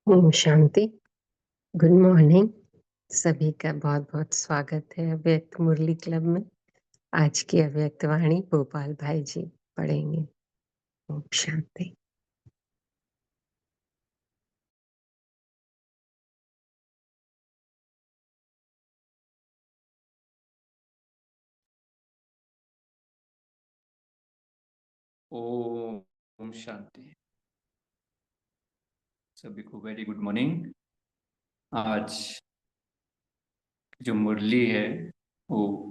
Om Shanti. Good morning. सभी का बहुत बहुत स्वागत है अव्यक्त मुरली क्लब में। आज की अव्यक्त वाणी भोपाल भाई जी पढ़ेंगे। ओम शांति। ओम शांति। सभी को वेरी गुड मॉर्निंग। आज जो मुरली है वो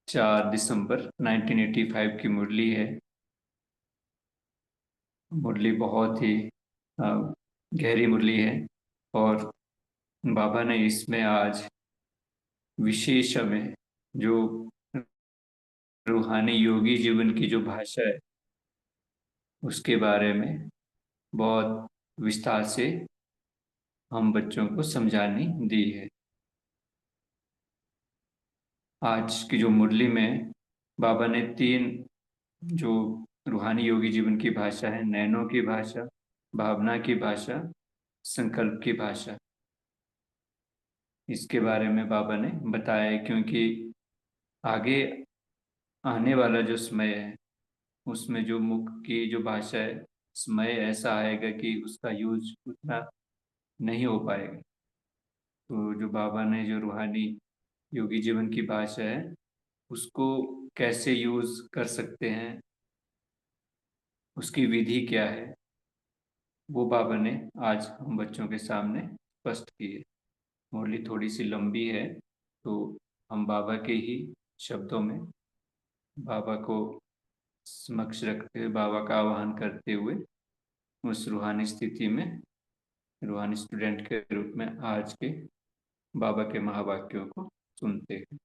4 दिसंबर 1985 की मुरली है। मुरली बहुत ही गहरी मुरली है और बाबा ने इसमें आज विशेष में जो रूहानी योगी जीवन की जो भाषा है उसके बारे में बहुत विस्तार से हम बच्चों को समझानी दी है। आज की जो मुरली में बाबा ने 3 जो रूहानी योगी जीवन की भाषा है, नैनो की भाषा, भावना की भाषा, संकल्प की भाषा, इसके बारे में बाबा ने बताया है। क्योंकि आगे आने वाला जो समय है उसमें जो मुख की जो भाषा है, समय ऐसा आएगा कि उसका यूज उतना नहीं हो पाएगा। तो जो बाबा ने जो रूहानी योगी जीवन की भाषा है उसको कैसे यूज कर सकते हैं, उसकी विधि क्या है, वो बाबा ने आज हम बच्चों के सामने स्पष्ट की है। मुरली थोड़ी सी लंबी है तो हम बाबा के ही शब्दों में बाबा को समक्ष रखते हुए, बाबा का आह्वान करते हुए उस रूहानी स्थिति में रूहानी स्टूडेंट के रूप में आज के बाबा के महावाक्यों को सुनते हैं।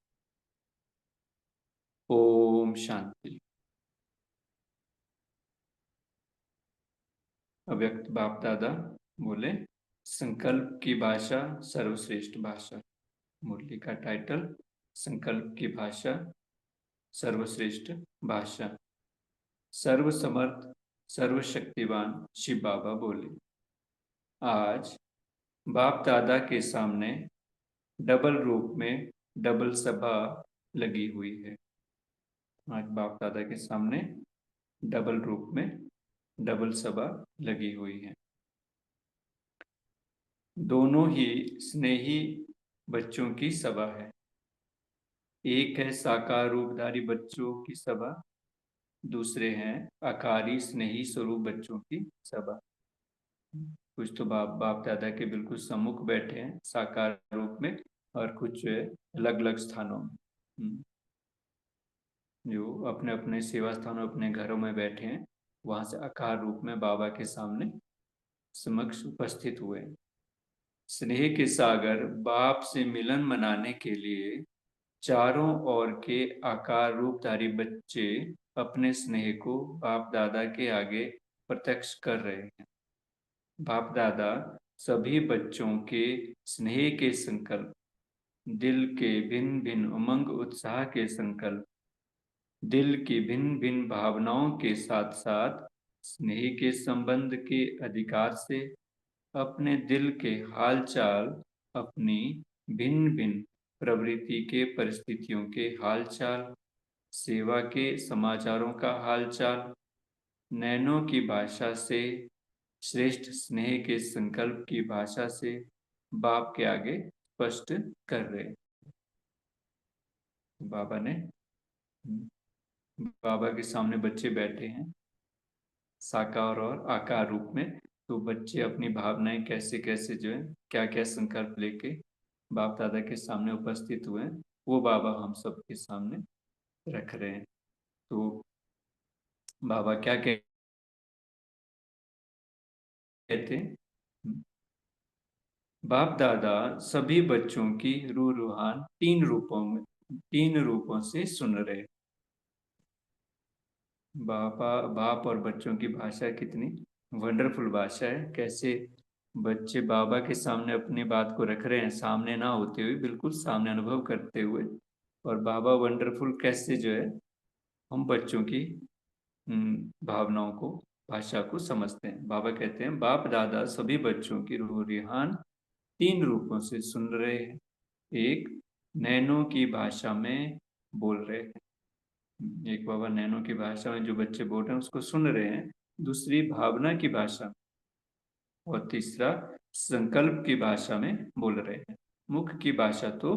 ओम शांति। अव्यक्त बाप दादा बोले, संकल्प की भाषा सर्वश्रेष्ठ भाषा। मुरली का टाइटल संकल्प की भाषा सर्वश्रेष्ठ भाषा। सर्वसमर्थ सर्वशक्तिवान शिव बाबा बोले, आज बाप दादा के सामने डबल रूप में डबल सभा लगी हुई है। आज बाप दादा के सामने डबल रूप में डबल सभा लगी हुई है। दोनों ही स्नेही बच्चों की सभा है। एक है साकार रूपधारी बच्चों की सभा, दूसरे हैं आकारी स्नेही स्वरूप बच्चों की सभा। कुछ तो बाप दादा के बिल्कुल सम्मुख बैठे हैं साकार रूप में, और कुछ अलग अलग स्थानों में जो अपने अपने सेवा स्थानों अपने घरों में बैठे हैं, वहां से आकार रूप में बाबा के सामने समक्ष उपस्थित हुए। स्नेह के सागर बाप से मिलन मनाने के लिए चारों ओर के आकार रूपधारी बच्चे अपने स्नेह को बाप दादा के आगे प्रत्यक्ष कर रहे हैं। बाप दादा सभी बच्चों के स्नेह के संकल्प, दिल के भिन्न भिन्न उमंग उत्साह के संकल्प, दिल की भिन्न भिन्न भावनाओं के साथ साथ स्नेह के संबंध के अधिकार से अपने दिल के हालचाल, अपनी भिन्न भिन्न प्रवृत्ति के परिस्थितियों के हालचाल, सेवा के समाचारों का हालचाल, नैनों की भाषा से, श्रेष्ठ स्नेह के संकल्प की भाषा से बाप के आगे स्पष्ट कर रहे। बाबा ने बाबा के सामने बच्चे बैठे हैं साकार और आकार रूप में। तो बच्चे अपनी भावनाएं कैसे कैसे जो है क्या क्या संकल्प लेके बाप दादा के सामने उपस्थित हुए हैं, वो बाबा हम सबके सामने रख रहे हैं। तो बाबा क्या कहते हैं? बाप दादा सभी बच्चों की रूह रूहान तीन रूपों से सुन रहे। बाप और बच्चों की भाषा कितनी वंडरफुल भाषा है। कैसे बच्चे बाबा के सामने अपनी बात को रख रहे हैं, सामने ना होते हुए, बिल्कुल सामने अनुभव करते हुए। और बाबा वंडरफुल कैसे जो है हम बच्चों की भावनाओं को, भाषा को समझते हैं। बाबा कहते हैं बाप दादा सभी बच्चों की रूह रिहान तीन रूपों से सुन रहे हैं। एक, नैनों की भाषा में बोल रहे हैं। एक बाबा नैनों की भाषा में जो बच्चे बोल रहे हैं उसको सुन रहे हैं। दूसरी भावना की भाषा, और तीसरा संकल्प की भाषा में बोल रहे हैं। मुख की भाषा तो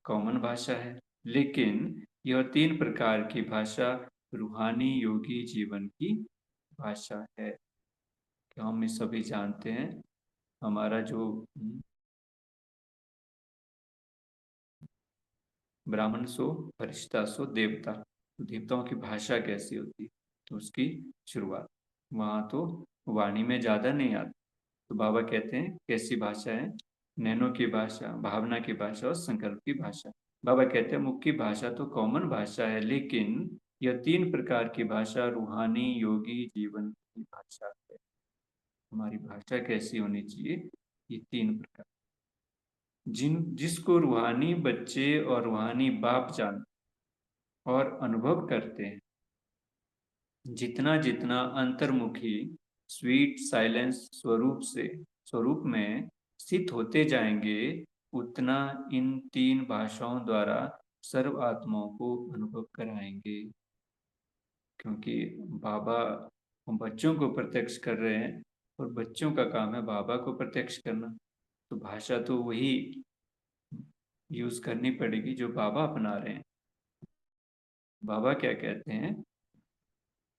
कॉमन भाषा है, लेकिन यह तीन प्रकार की भाषा रूहानी योगी जीवन की भाषा है। कि हम सभी जानते हैं हमारा जो ब्राह्मण सो फरिश्ता सो देवता, तो देवताओं की भाषा कैसी होती है, तो उसकी शुरुआत वहाँ तो वाणी में ज्यादा नहीं आती। तो बाबा कहते हैं कैसी भाषा है? नैनों की भाषा, भावना की भाषा और संकल्प की भाषा। बाबा कहते हैं मुख की भाषा तो कॉमन भाषा है, लेकिन यह तीन प्रकार की भाषा रूहानी योगी जीवन की भाषा है। हमारी भाषा कैसी होनी चाहिए? ये तीन प्रकार, जिसको रूहानी बच्चे और रूहानी बाप जानते और अनुभव करते हैं। जितना जितना अंतर्मुखी स्वीट साइलेंस स्वरूप में स्थित होते जाएंगे, उतना इन तीन भाषाओं द्वारा सर्व आत्माओं को अनुभव कराएंगे। क्योंकि बाबा हम बच्चों को प्रत्यक्ष कर रहे हैं और बच्चों का काम है बाबा को प्रत्यक्ष करना। तो भाषा तो वही यूज करनी पड़ेगी जो बाबा अपना रहे हैं। बाबा क्या कहते हैं,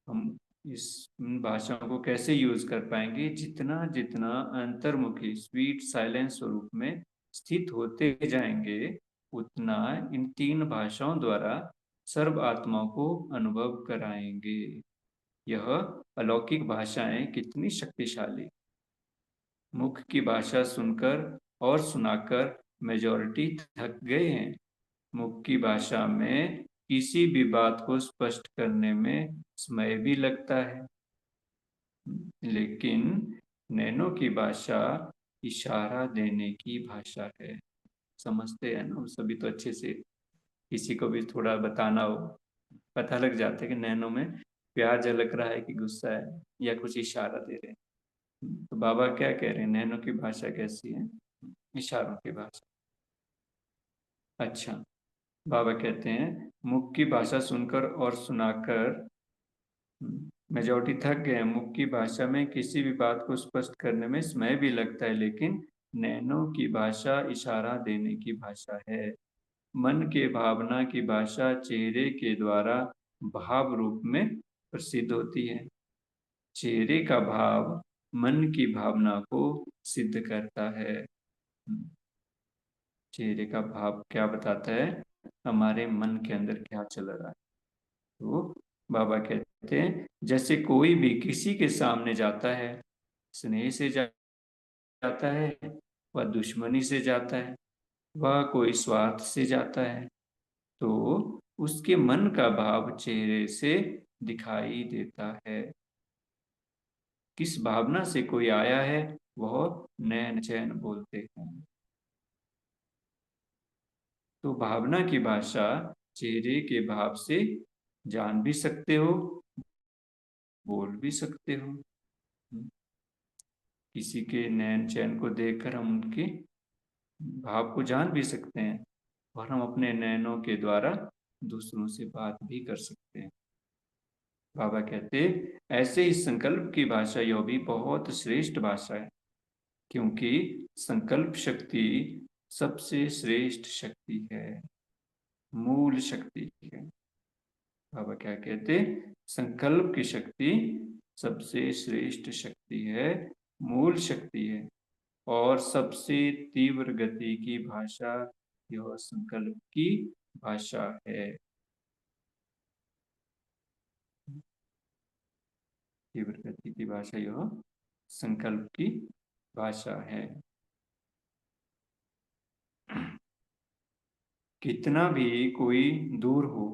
हम इस भाषाओं को कैसे यूज कर पाएंगे? जितना जितना अंतर्मुखी स्वीट साइलेंस स्वरूप में स्थित होते जाएंगे, उतना इन तीन भाषाओं द्वारा सर्व आत्माओं को अनुभव कराएंगे। यह अलौकिक भाषाएं कितनी शक्तिशाली। मुख की भाषा सुनकर और सुनाकर मेजॉरिटी थक गए हैं। मुख की भाषा में किसी भी बात को स्पष्ट करने में समय भी लगता है, लेकिन नैनो की भाषा इशारा देने की भाषा है। समझते हैं ना सभी तो अच्छे से। किसी को भी थोड़ा बताना हो, पता लग जाता है कि नैनो में प्यार झलक रहा है कि गुस्सा है या कुछ इशारा दे रहे हैं। तो बाबा क्या कह रहे हैं, नैनो की भाषा कैसी है? इशारों की भाषा। अच्छा, बाबा कहते हैं मुख की भाषा सुनकर और सुनाकर मेजॉरिटी थक गए। मुख की भाषा में किसी भी बात को स्पष्ट करने में समय भी लगता है, लेकिन नैनो की भाषा इशारा देने की भाषा है। मन के भावना की भाषा चेहरे के द्वारा भाव रूप में प्रसिद्ध होती है। चेहरे का भाव मन की भावना को सिद्ध करता है। चेहरे का भाव क्या बताता है? हमारे मन के अंदर क्या चल रहा है। तो बाबा कहते हैं जैसे कोई भी किसी के सामने जाता है, स्नेह से जाता है, वह दुश्मनी से जाता है, वह कोई स्वार्थ से जाता है, तो उसके मन का भाव चेहरे से दिखाई देता है। किस भावना से कोई आया है वह नैन चैन बोलते हैं। तो भावना की भाषा चेहरे के भाव से जान भी सकते हो, बोल भी सकते हो। किसी के नैन चैन को देखकर हम उनके भाव को जान भी सकते हैं और हम अपने नैनों के द्वारा दूसरों से बात भी कर सकते हैं। बाबा कहते ऐसे ही संकल्प की भाषा यह भी बहुत श्रेष्ठ भाषा है, क्योंकि संकल्प शक्ति सबसे श्रेष्ठ शक्ति है, मूल शक्ति है। बाबा क्या कहते संकल्प की शक्ति सबसे श्रेष्ठ शक्ति है, मूल शक्ति है, और सबसे तीव्र गति की भाषा यह संकल्प की भाषा है। तीव्र गति की भाषा यह संकल्प की भाषा है। कितना भी कोई दूर हो,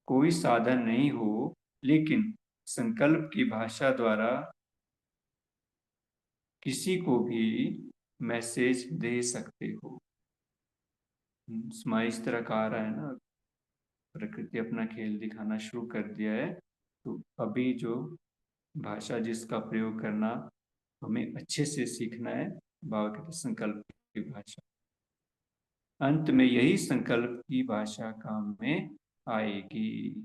कोई साधन नहीं हो, लेकिन संकल्प की भाषा द्वारा किसी को भी मैसेज दे सकते हो। इस तरह कहा रहा है ना, प्रकृति अपना खेल दिखाना शुरू कर दिया है, तो अभी जो भाषा जिसका प्रयोग करना हमें अच्छे से सीखना है, बाबा कहते संकल्प की भाषा। अंत में यही संकल्प की भाषा काम में आएगी।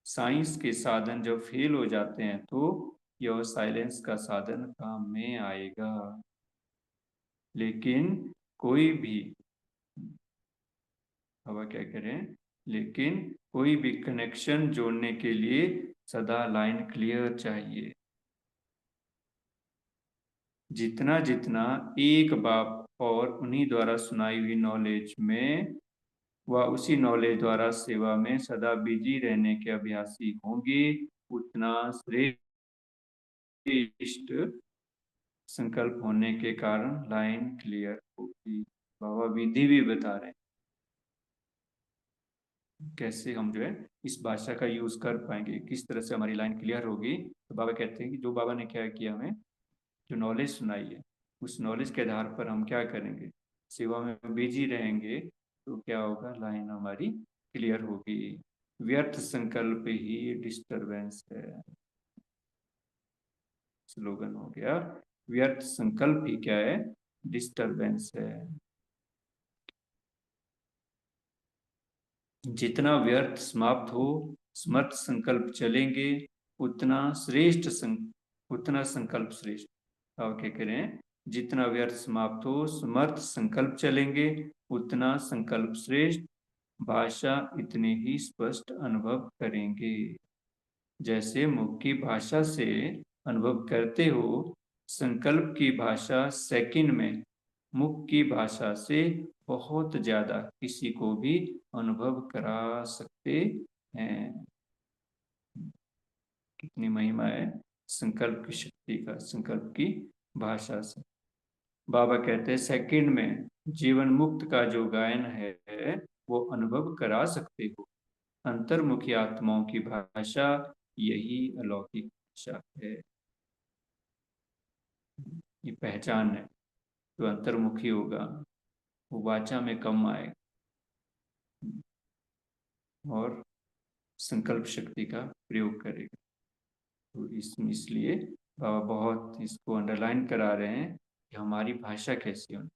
साइंस के साधन जब फेल हो जाते हैं तो यह साइलेंस का साधन काम में आएगा। लेकिन कोई भी, बाबा क्या करें, लेकिन कोई भी कनेक्शन जोड़ने के लिए सदा लाइन क्लियर चाहिए। जितना जितना एक बाप और उन्हीं द्वारा सुनाई हुई नॉलेज में व उसी नॉलेज द्वारा सेवा में सदा बिजी रहने के अभ्यासी होंगे, उतना श्रेष्ठ संकल्प होने के कारण लाइन क्लियर होगी। बाबा विधि भी बता रहे हैं कैसे हम जो है इस भाषा का यूज कर पाएंगे, किस तरह से हमारी लाइन क्लियर होगी। तो बाबा कहते हैं कि जो बाबा ने क्या किया, हमें जो नॉलेज सुनाई है उस नॉलेज के आधार पर हम क्या करेंगे, सेवा में बिजी रहेंगे, तो क्या होगा, लाइन हमारी क्लियर होगी। व्यर्थ संकल्प ही डिस्टरबेंस है, स्लोगन हो गया। व्यर्थ संकल्प ही क्या है, डिस्टरबेंस है। जितना व्यर्थ समाप्त हो, स्मर्थ संकल्प चलेंगे, उतना श्रेष्ठ उतना संकल्प श्रेष्ठ। अब क्या करें, जितना व्यर्थ समाप्त हो, समर्थ संकल्प चलेंगे, उतना संकल्प श्रेष्ठ। भाषा इतने ही स्पष्ट अनुभव करेंगे जैसे मुख की भाषा से अनुभव करते हो। संकल्प की भाषा सेकंड में मुख की भाषा से बहुत ज्यादा किसी को भी अनुभव करा सकते हैं। कितनी महिमा है संकल्प की शक्ति का, संकल्प की भाषा से। बाबा कहते हैं सेकंड में जीवन मुक्त का जो गायन है वो अनुभव करा सकते हो। अंतर्मुखी आत्माओं की भाषा यही अलौकिक भाषा है। ये पहचान है, जो अंतर्मुखी होगा वो वाचा में कम आएगा और संकल्प शक्ति का प्रयोग करेगा। तो इसलिए बाबा बहुत इसको अंडरलाइन करा रहे हैं कि हमारी भाषा कैसी होनी,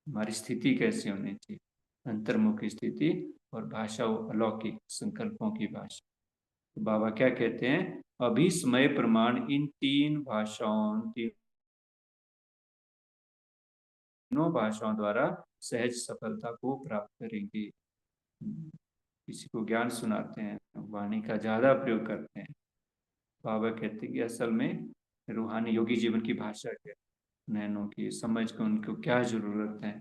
हमारी स्थिति कैसी होनी चाहिए। अंतर्मुखी स्थिति और भाषा वो अलौकिक संकल्पों की भाषा। तो बाबा क्या कहते हैं, अभी समय प्रमाण इन तीनों भाषाओं द्वारा सहज सफलता को प्राप्त करेंगे। किसी को ज्ञान सुनाते हैं, वाणी का ज्यादा प्रयोग करते हैं। बाबा कहते हैं कि असल में रूहानी योगी जीवन की भाषा क्या है, नैनों की समझ को उनको क्या जरूरत है।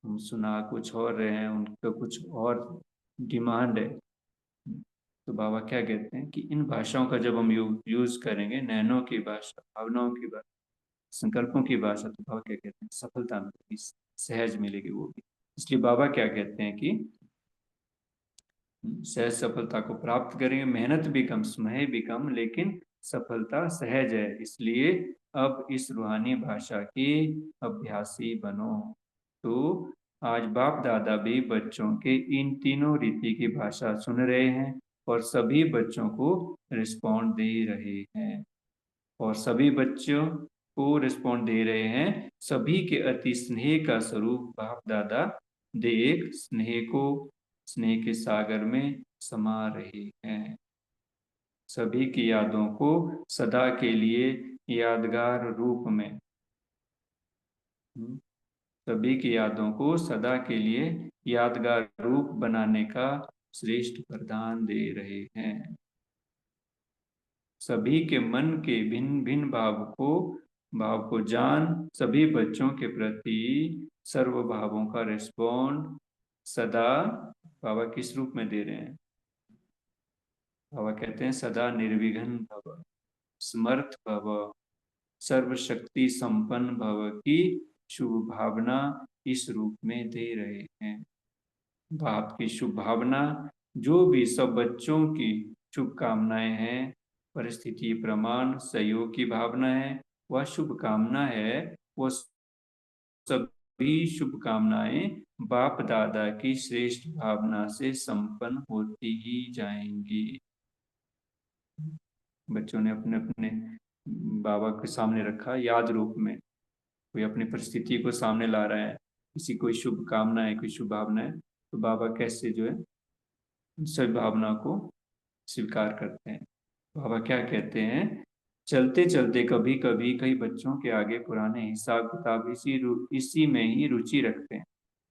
हम सुना कुछ और रहे हैं, उनका कुछ और डिमांड है। तो बाबा क्या कहते हैं कि इन भाषाओं का जब हम यूज करेंगे, नैनों की भाषा, भावनाओं की भाषा, संकल्पों की भाषा, तो बाबा क्या कहते हैं, सफलता मिलेगी। सहज मिलेगी वो भी। इसलिए बाबा क्या कहते हैं कि सहज सफलता को प्राप्त करेंगे, मेहनत भी कम, समय भी कम, लेकिन सफलता सहज है। इसलिए अब इस रूहानी भाषा के अभ्यासी बनो। तो आज बाप दादा भी बच्चों के इन तीनों रीति की भाषा सुन रहे हैं और सभी बच्चों को रिस्पॉन्ड दे रहे हैं, और सभी बच्चों को रिस्पॉन्ड दे रहे हैं। सभी के अति स्नेह का स्वरूप बाप दादा देख स्नेह को, स्नेह के सागर में समा रहे हैं। सभी की यादों को सदा के लिए यादगार रूप में, सभी की यादों को सदा के लिए यादगार रूप बनाने का श्रेष्ठ वरदान दे रहे हैं। सभी के मन के भिन्न भिन्न भाव को जान सभी बच्चों के प्रति सर्व भावों का रिस्पॉन्ड सदा, बाबा किस रूप में दे रहे हैं? बाबा कहते हैं सदा निर्विघ्न भव, समर्थ भव, सर्वशक्ति संपन्न भव की शुभ भावना इस रूप में दे रहे हैं। बाप की शुभ भावना, जो भी सब बच्चों की शुभकामनाएं हैं, परिस्थिति प्रमाण सहयोग की भावना है, वह शुभकामना है, वो सभी शुभकामनाएं बाप दादा की श्रेष्ठ भावना से संपन्न होती ही जाएंगी। बच्चों ने अपने अपने बाबा के सामने रखा याद रूप में, कोई अपनी परिस्थिति को सामने ला रहा है, किसी कोई शुभ कामना है, कोई शुभ भावना है, तो बाबा कैसे जो है सभी भावना को स्वीकार करते हैं। बाबा क्या कहते हैं, चलते चलते कभी कभी कई बच्चों के आगे पुराने हिसाब किताब इसी में ही रुचि रखते हैं।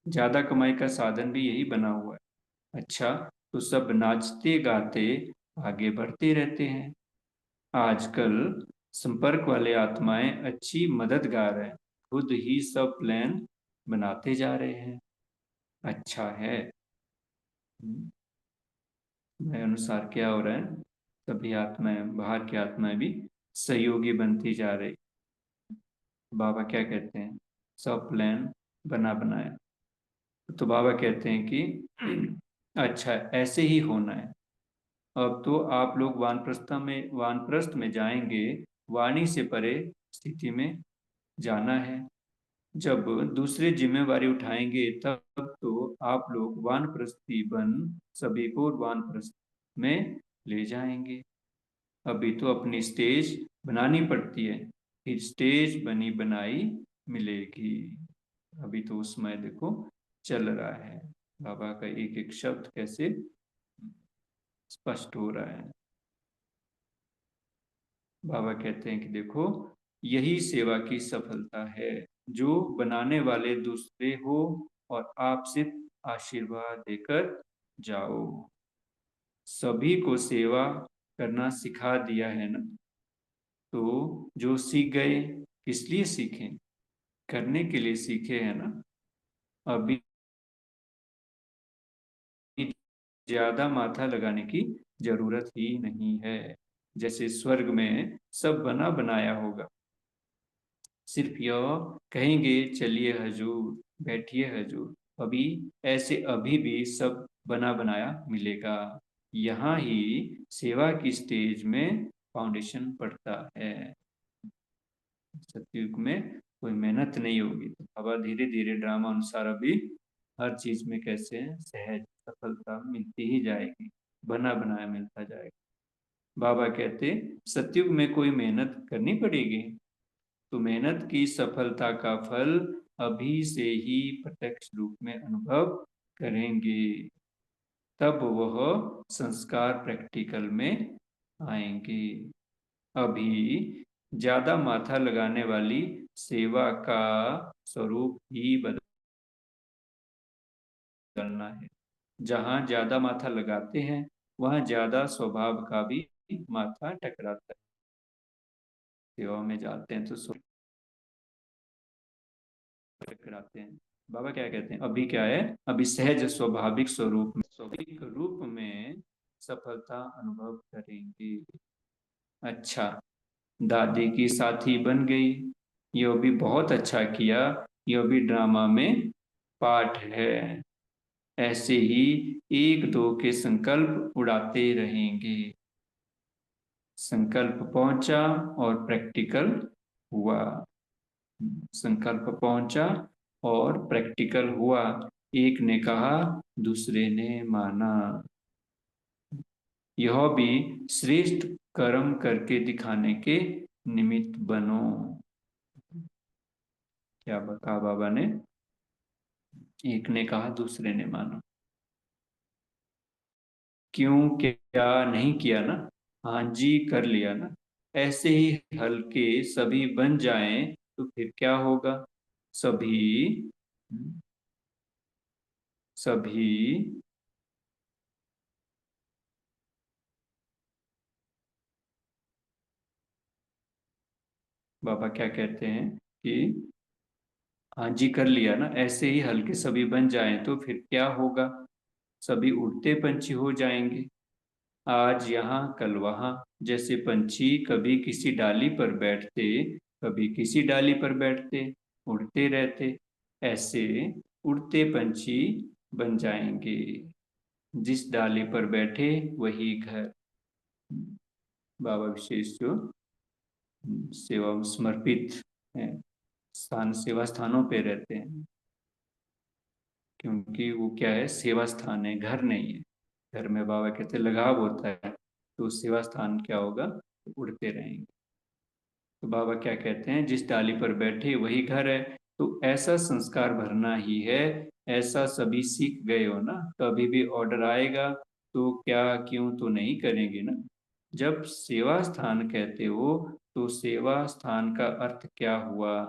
ज्यादा कमाई का साधन भी यही बना हुआ है। अच्छा, तो सब नाचते गाते आगे बढ़ते रहते हैं। आजकल संपर्क वाले आत्माएं अच्छी मददगार हैं, खुद ही सब प्लान बनाते जा रहे हैं। अच्छा है, मैं अनुसार क्या हो रहा है, सभी आत्माएं, बाहर की आत्माएं भी सहयोगी बनती जा रही। बाबा क्या कहते हैं, सब प्लान बना बनाया। तो बाबा कहते हैं कि अच्छा ऐसे ही होना है। अब तो आप लोग वानप्रस्थ में जाएंगे, वाणी से परे स्थिति में जाना है। जब दूसरे जिम्मेवारी उठाएंगे तब तो आप लोग वानप्रस्थी बन सभी को वानप्रस्थ में ले जाएंगे। अभी तो अपनी स्टेज बनानी पड़ती है, फिर स्टेज बनी बनाई मिलेगी। अभी तो उस समय देखो चल रहा है, बाबा का एक एक शब्द कैसे स्पष्ट हो रहा है। बाबा कहते हैं कि देखो यही सेवा की सफलता है, जो बनाने वाले दूसरे हो और आप सिर्फ आशीर्वाद देकर जाओ। सभी को सेवा करना सिखा दिया है ना, तो जो सीख गए किस लिए सीखे, करने के लिए सीखे है ना। अभी ज्यादा माथा लगाने की जरूरत ही नहीं है। जैसे स्वर्ग में सब बना बनाया होगा, सिर्फ यह कहेंगे चलिए हजूर, बैठिए हजूर। अभी ऐसे अभी भी सब बना बनाया मिलेगा। यहाँ ही सेवा की स्टेज में फाउंडेशन पड़ता है। सतयुग में कोई मेहनत नहीं होगी, तो बाबा धीरे धीरे ड्रामा अनुसार अभी हर चीज में कैसे सहज सफलता मिलती ही जाएगी, बना बनाया मिलता जाएगा। बाबा कहते सतयुग में कोई मेहनत करनी पड़ेगी, तो मेहनत की सफलता का फल अभी से ही प्रत्यक्ष रूप में अनुभव करेंगे। तब वह संस्कार प्रैक्टिकल में आएंगे। अभी ज्यादा माथा लगाने वाली सेवा का स्वरूप ही बदलना है। जहाँ ज्यादा माथा लगाते हैं वहाँ ज्यादा स्वभाव का भी माथा टकराता है। सेवा में जाते हैं तो टकराते हैं। बाबा क्या कहते हैं, अभी क्या है, अभी सहज स्वाभाविक स्वाभाविक रूप में सफलता अनुभव करेंगे। अच्छा, दादी की साथी बन गई, ये भी बहुत अच्छा किया यह भी ड्रामा में पार्ट है। ऐसे ही एक दो के संकल्प उड़ाते रहेंगे। संकल्प पहुंचा और प्रैक्टिकल हुआ। संकल्प पहुंचा और प्रैक्टिकल हुआ। एक ने कहा, दूसरे ने माना। यह भी श्रेष्ठ कर्म करके दिखाने के निमित्त बनो। क्या कहा बाबा ने? एक ने कहा, दूसरे ने माना। क्यों क्या नहीं किया ना? हाँ जी कर लिया ना। ऐसे ही हल्के सभी बन जाएं तो फिर क्या होगा? सभी सभी बाबा क्या कहते हैं कि हाँ जी कर लिया ना, ऐसे ही हल्के सभी बन जाएं तो फिर क्या होगा? सभी उड़ते पंछी हो जाएंगे। आज यहाँ कल वहाँ, जैसे पंछी कभी किसी डाली पर बैठते, कभी किसी डाली पर बैठते, उड़ते रहते, ऐसे उड़ते पंछी बन जाएंगे। जिस डाली पर बैठे वही घर। बाबा विशेष जो सेवा में समर्पित है, सेवा स्थानों पे रहते हैं, क्योंकि वो क्या है, सेवा स्थान है, घर नहीं है। घर में बाबा कहते लगाव होता है, तो सेवा स्थान क्या होगा? उड़ते रहेंगे। तो बाबा क्या कहते हैं, जिस डाली पर बैठे वही घर है। तो ऐसा संस्कार भरना ही है। ऐसा सभी सीख गए हो ना, कभी भी ऑर्डर आएगा तो क्या क्यों तो नहीं करेंगे ना। जब सेवा स्थान कहते हो तो सेवा स्थान का अर्थ क्या हुआ?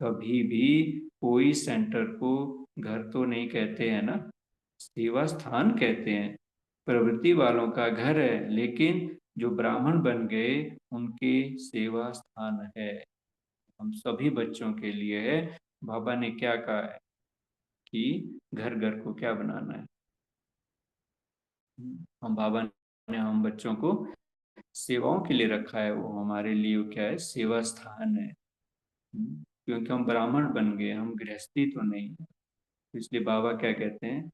कभी भी कोई सेंटर को घर तो नहीं कहते हैं ना, सेवा स्थान कहते हैं। प्रवृत्ति वालों का घर है, लेकिन जो ब्राह्मण बन गए उनके सेवा स्थान है। हम सभी बच्चों के लिए है। बाबा ने क्या कहा है कि घर घर को क्या बनाना है? हम बाबा ने हम बच्चों को सेवाओं के लिए रखा है। वो हमारे लिए वो क्या है? सेवा स्थान है। क्योंकि हम ब्राह्मण बन गए, हम गृहस्थी तो नहीं है। तो इसलिए बाबा क्या कहते हैं,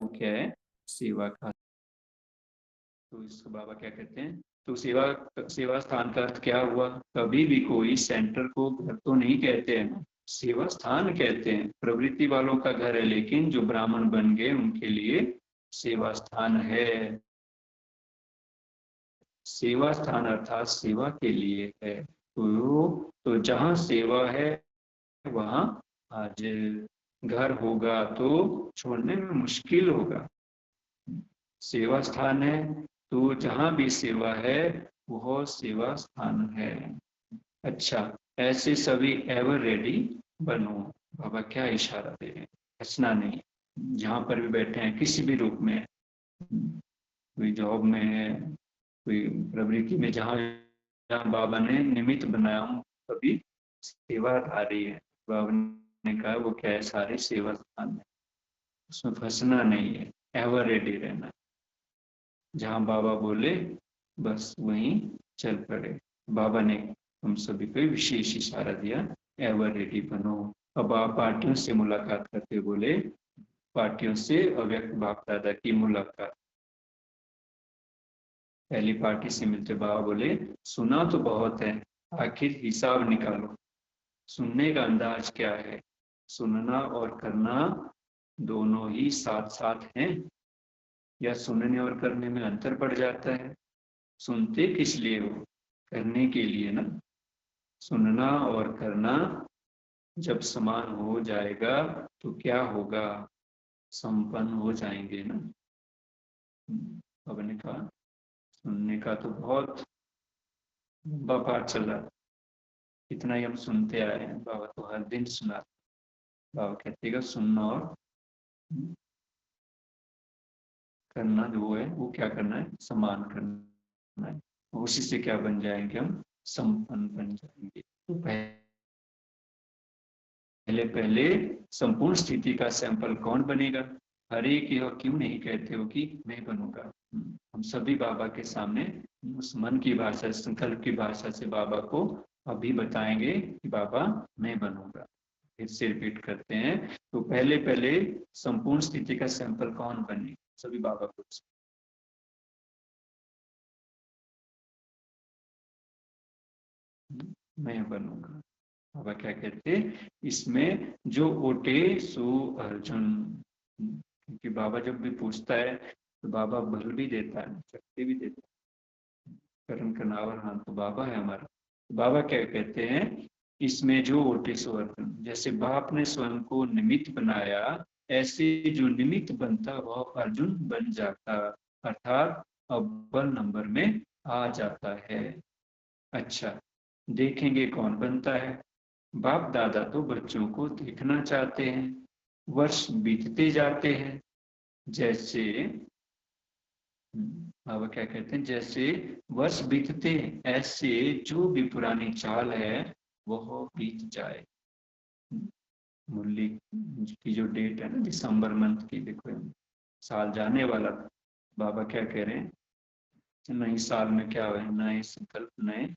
वो क्या है? सेवा का। तो इसको बाबा क्या कहते हैं? तो सेवा सेवा स्थान का अर्थ क्या हुआ? कभी भी कोई सेंटर को घर तो नहीं कहते हैं ना, सेवा स्थान कहते हैं। प्रवृत्ति वालों का घर है, लेकिन जो ब्राह्मण बन गए उनके लिए सेवा स्थान है। सेवा स्थान अर्थात सेवा के लिए है। तो जहाँ सेवा है वहाँ आज घर होगा तो छोड़ने में मुश्किल होगा। सेवा स्थान है तो जहाँ भी सेवा है वह सेवा स्थान है। अच्छा, ऐसे सभी एवर रेडी बनो। बाबा क्या इशारा दे रहे हैं? हंसना नहीं। जहाँ पर भी बैठे हैं, किसी भी रूप में, कोई जॉब में है, कोई प्रवृत्ति में, जहाँ जहाँ बाबा ने निमित्त बनाया हूँ सभी सेवाधारी है। बाबा ने कहा वो क्या है? सारे सेवा स्थान है। उसमें फंसना नहीं है, एवर रेडी रहना। जहाँ बाबा बोले बस वहीं चल पड़े। बाबा ने हम सभी को विशेष इशारा दिया, एवर रेडी बनो। अब आप पार्टियों से मुलाकात करते बोले, पार्टियों से अव्यक्त बाप दादा की मुलाकात। पहली पार्टी से मिलते बाबा बोले, सुना तो बहुत है, आखिर हिसाब निकालो। सुनने का अंदाज क्या है? सुनना और करना दोनों ही साथ साथ हैं, या सुनने और करने में अंतर पड़ जाता है? सुनते किस लिए हो? करने के लिए ना। सुनना और करना जब समान हो जाएगा तो क्या होगा? संपन्न हो जाएंगे ना। बाबा ने कहा सुनने का तो बहुत लंबा पाठ चल रहा है, इतना ही हम सुनते आए हैं। बाबा तो हर दिन सुना। बाबा कहते सुनना और करना जो है वो क्या करना है? समान करना है। उसी से क्या बन जाएंगे? हम संपन्न बन जाएंगे। तो पहले पहले संपूर्ण स्थिति का सैंपल कौन बनेगा? हर एक यह क्यों नहीं कहते हो कि मैं बनूंगा? हम सभी बाबा के सामने उस मन की भाषा, संकल्प की भाषा से बाबा को अभी बताएंगे कि बाबा मैं बनूंगा। फिर से रिपीट करते हैं। तो पहले पहले संपूर्ण स्थिति का सैंपल कौन बने, सभी बाबा को। मैं बनूंगा। बाबा क्या कहते, इसमें जो ओटे सो अर्जुन। क्योंकि बाबा जब भी पूछता है तो बाबा बल भी देता है, शक्ति भी देता है। करण कनावर हाँ तो बाबा है हमारा। बाबा क्या कहते हैं, इसमें जो ओटे सो अर्जुन, जैसे बाप ने स्वयं को निमित्त बनाया, ऐसे जो निमित्त बनता वह अर्जुन बन जाता, अर्थात अव्वल नंबर में आ जाता है। अच्छा, देखेंगे कौन बनता है। बाप दादा तो बच्चों को देखना चाहते हैं। वर्ष बीतते जाते हैं, जैसे बाबा क्या कहते हैं, जैसे वर्ष बीतते हैं, ऐसे जो भी पुरानी चाल है वह बीत जाए। मुरली की जो डेट है ना, दिसंबर मंथ की, देखो साल जाने वाला था। बाबा क्या कह रहे हैं, नई साल में क्या हुए, नए संकल्प, नए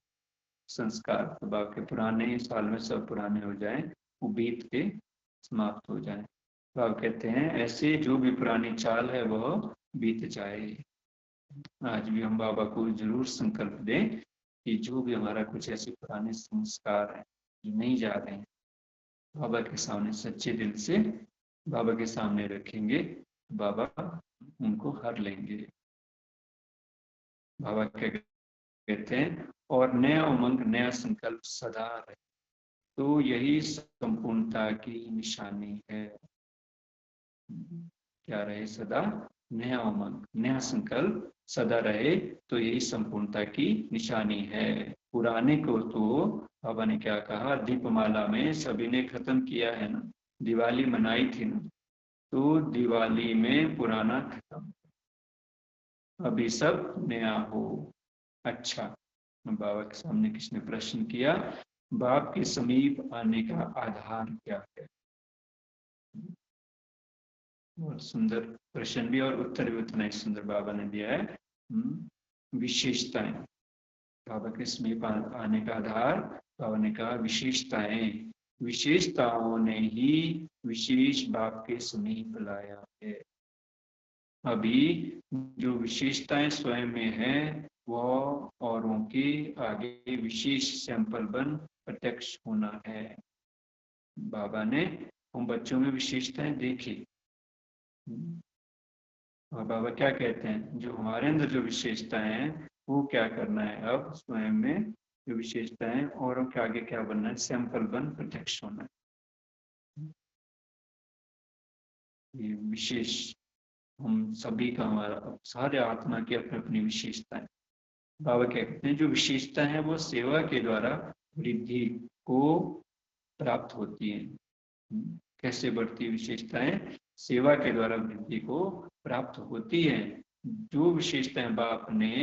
संस्कार। तो बाबा के पुराने साल में सब पुराने हो जाएं, वो बीत के समाप्त हो जाए। तो आप कहते हैं ऐसे जो भी पुरानी चाल है वह बीत जाए। आज भी हम बाबा को जरूर संकल्प दें कि जो भी हमारा कुछ ऐसे पुराने संस्कार हैं जो नहीं जा रहे हैं, बाबा के सामने सच्चे दिल से बाबा के सामने रखेंगे, बाबा उनको हर लेंगे। बाबा क्या कहते हैं, और नया उमंग नया संकल्प सदा रहे, तो यही संपूर्णता की निशानी है। क्या रहे, सदा नया उमंग नया संकल्प सदा रहे, तो यही संपूर्णता की निशानी है। पुराने को तो बाबा ने क्या कहा, दीपमाला में सभी ने खत्म किया है ना, दिवाली मनाई थी ना, तो दिवाली में पुराना खत्म, अभी सब नया हो। अच्छा, बाबा के सामने किसने प्रश्न किया, बाप के समीप आने का आधार क्या है। बहुत सुंदर प्रश्न भी और उत्तर भी उतना ही सुंदर बाबा ने दिया है। विशेषताएं, बाबा के समीप आने का आधार, बाबा ने कहा विशेषताएं, विशेषताओं ने ही विशेष बाप के समीप लाया है। अभी जो विशेषताएं स्वयं में है वह औरों के आगे विशेष सैंपल बन प्रत्यक्ष होना है। बाबा ने उन बच्चों में विशेषताएं देखी, और बाबा क्या कहते हैं, जो हमारे अंदर जो विशेषताएं हैं वो क्या करना है, अब स्वयं में जो विशेषताएं औरों के आगे क्या बनना है, सैंपल बन प्रत्यक्ष होना है। ये विशेष हम सभी का, हमारा सारे आत्मा की अपनी अपनी विशेषताएं। बाबा क्या कहते हैं, जो विशेषता है वो सेवा के द्वारा वृद्धि को प्राप्त होती है। कैसे बढ़ती विशेषताएं, सेवा के द्वारा वृद्धि को प्राप्त होती है। जो विशेषताएं बाप ने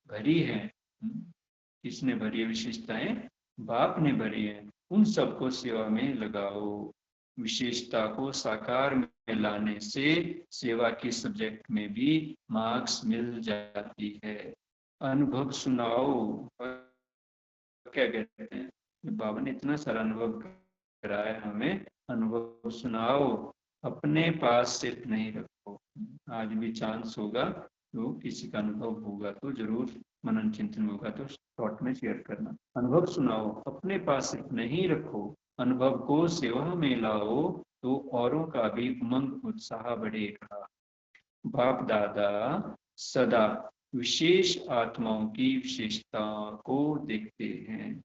भरी है, किसने भरी है विशेषताएं, बाप ने भरी है, उन सबको सेवा में लगाओ। विशेषता को साकार में लाने से सेवा के सब्जेक्ट में भी मार्क्स मिल जाती है। अनुभव सुनाओ, क्या कहते हैं, बाबा ने इतना सारा अनुभव कराया हमें, अनुभव सुनाओ, अपने पास सिर्फ नहीं रखो। आज भी चांस होगा तो किसी का अनुभव होगा तो जरूर मनन चिंतन होगा तो शॉर्ट में शेयर करना। अनुभव सुनाओ, अपने पास सिर्फ नहीं रखो, अनुभव को सेवा में लाओ, तो औरों का भी उमंग उत्साह बढ़ेगा। बाप दादा सदा विशेष आत्माओं की विशेषता को देखते हैं।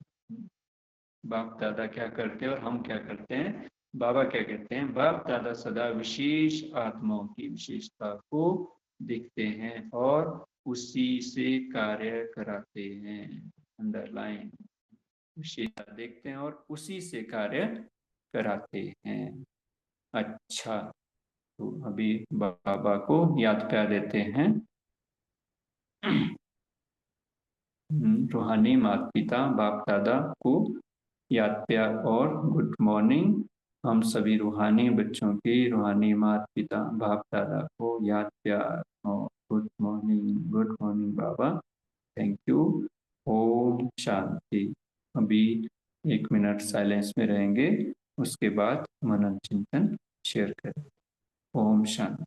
बाप दादा क्या करते हैं और हम क्या करते हैं, बाबा क्या कहते हैं, बाप दादा सदा विशेष आत्माओं की विशेषता को देखते हैं और उसी से कार्य कराते हैं। अंडरलाइन, विशेषता देखते हैं और उसी से कार्य कराते हैं। अच्छा, तो अभी बाबा को याद प्यार देते हैं। रूहानी माता पिता बाप दादा को याद प्यार और गुड मॉर्निंग। हम सभी रूहानी बच्चों की रूहानी माता पिता बाप दादा को याद प्यार और good morning. Good morning Baba, thank you. ओम शांति। अभी 1 मिनट साइलेंस में रहेंगे उसके बाद मनन चिंतन शेयर करें। ओम शांति।